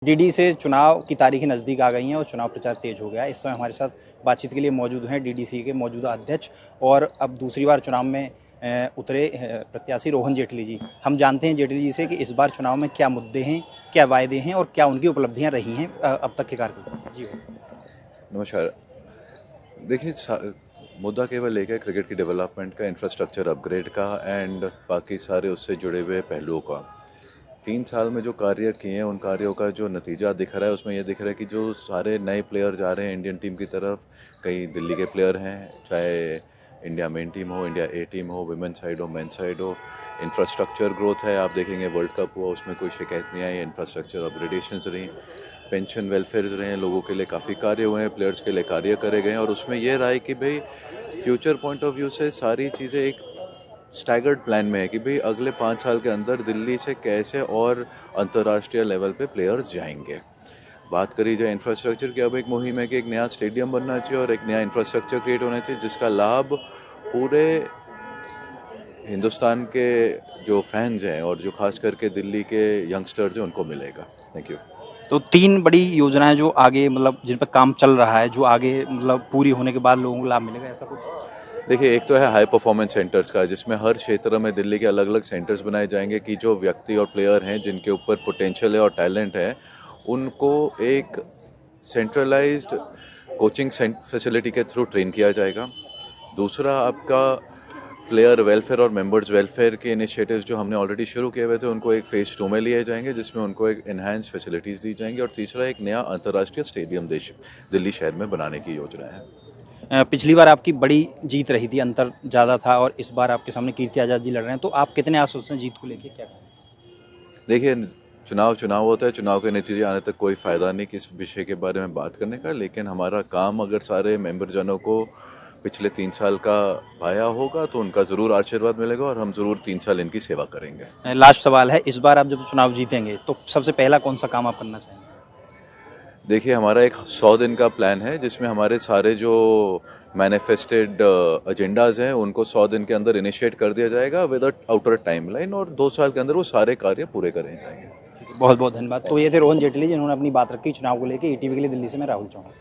DD से चुनाव की तारीखें नज़दीक आ गई हैं और चुनाव प्रचार तेज हो गया है। इस समय हमारे साथ बातचीत के लिए मौजूद हैं डीडीसी के मौजूदा अध्यक्ष और अब दूसरी बार चुनाव में उतरे प्रत्याशी रोहन जेटली जी। हम जानते हैं जेटली जी से कि इस बार चुनाव में क्या मुद्दे हैं, क्या वायदे हैं और क्या उनकी उपलब्धियां रही हैं अब तक के कार्यकाल जी। नमस्कार। देखिए, मुद्दा केवल एक है क्रिकेट की डेवलपमेंट का, इंफ्रास्ट्रक्चर अपग्रेड का एंड बाकी सारे उससे जुड़े हुए पहलुओं का। 3 साल में जो कार्य किए हैं उन कार्यों का जो नतीजा दिख रहा है उसमें ये दिख रहा है कि जो सारे नए प्लेयर जा रहे हैं इंडियन टीम की तरफ, कई दिल्ली के प्लेयर हैं, चाहे इंडिया मेन टीम हो, इंडिया ए टीम हो, विमेन साइड हो, मेन साइड हो। इंफ्रास्ट्रक्चर ग्रोथ है, आप देखेंगे वर्ल्ड कप हुआ उसमें कोई शिकायत नहीं आई, इंफ्रास्ट्रक्चर अपग्रेडेशंस रही, पेंशन वेलफेयर रहे हैं, लोगों के लिए काफ़ी कार्य हुए हैं, प्लेयर्स के लिए कार्य करे गए हैं। और उसमें यह रहा है कि भाई फ्यूचर पॉइंट ऑफ व्यू से सारी चीज़ें एक स्टैगर्ड प्लान में है कि भाई अगले 5 साल के अंदर दिल्ली से कैसे और अंतर्राष्ट्रीय लेवल पे प्लेयर्स जाएंगे। बात करी जाए इंफ्रास्ट्रक्चर की, अब एक मुहिम है कि एक नया स्टेडियम बनना चाहिए और एक नया इंफ्रास्ट्रक्चर क्रिएट होना चाहिए जिसका लाभ पूरे हिंदुस्तान के जो फैंस हैं और जो खास करके दिल्ली के यंगस्टर्स हैं उनको मिलेगा। Thank you. तो 3 बड़ी योजनाएं जो आगे जिन पर काम चल रहा है, जो आगे पूरी होने के बाद लोगों को लाभ मिलेगा, ऐसा कुछ? देखिए, एक तो है हाई परफॉर्मेंस सेंटर्स का, जिसमें हर क्षेत्र में दिल्ली के अलग अलग सेंटर्स बनाए जाएंगे कि जो व्यक्ति और प्लेयर हैं जिनके ऊपर पोटेंशियल है और टैलेंट है उनको एक सेंट्रलाइज्ड कोचिंग फैसिलिटी के थ्रू ट्रेन किया जाएगा। दूसरा, आपका प्लेयर वेलफेयर और मेंबर्स वेलफेयर के इनिशिएटिव्स जो हमने ऑलरेडी शुरू किए हुए थे उनको एक फेज 2 में लिए जाएंगे जिसमें उनको एक इन्हांस फैसिलिटीज़ दी जाएंगी। और तीसरा, एक नया अंतर्राष्ट्रीय स्टेडियम दिल्ली शहर में बनाने की योजना है। पिछली बार आपकी बड़ी जीत रही थी, अंतर ज़्यादा था और इस बार आपके सामने कीर्ति आज़ाद जी लड़ रहे हैं, तो आप कितने आश्वस्त हैं जीत को लेके, क्या कहें? देखिए, चुनाव होता है, चुनाव के नतीजे आने तक कोई फ़ायदा नहीं किस विषय के बारे में बात करने का, लेकिन हमारा काम अगर सारे मेंबर जनों को पिछले 3 साल का पाया होगा तो उनका ज़रूर आशीर्वाद मिलेगा और हम ज़रूर 3 साल इनकी सेवा करेंगे। लास्ट सवाल है, इस बार आप जब चुनाव जीतेंगे तो सबसे पहला कौन सा काम आप करना चाहेंगे? देखिए, हमारा एक 100 दिन का प्लान है जिसमें हमारे सारे जो मैनिफेस्टेड एजेंडाज हैं उनको 100 दिन के अंदर इनिशिएट कर दिया जाएगा विद आउटर टाइमलाइन और 2 साल के अंदर वो सारे कार्य पूरे करे जाएंगे। बहुत बहुत धन्यवाद। तो ये थे रोहन जेटली जिन्होंने अपनी बात रखी चुनाव को लेकर। ईटीवी के लिए दिल्ली से मैं राहुल चौहान।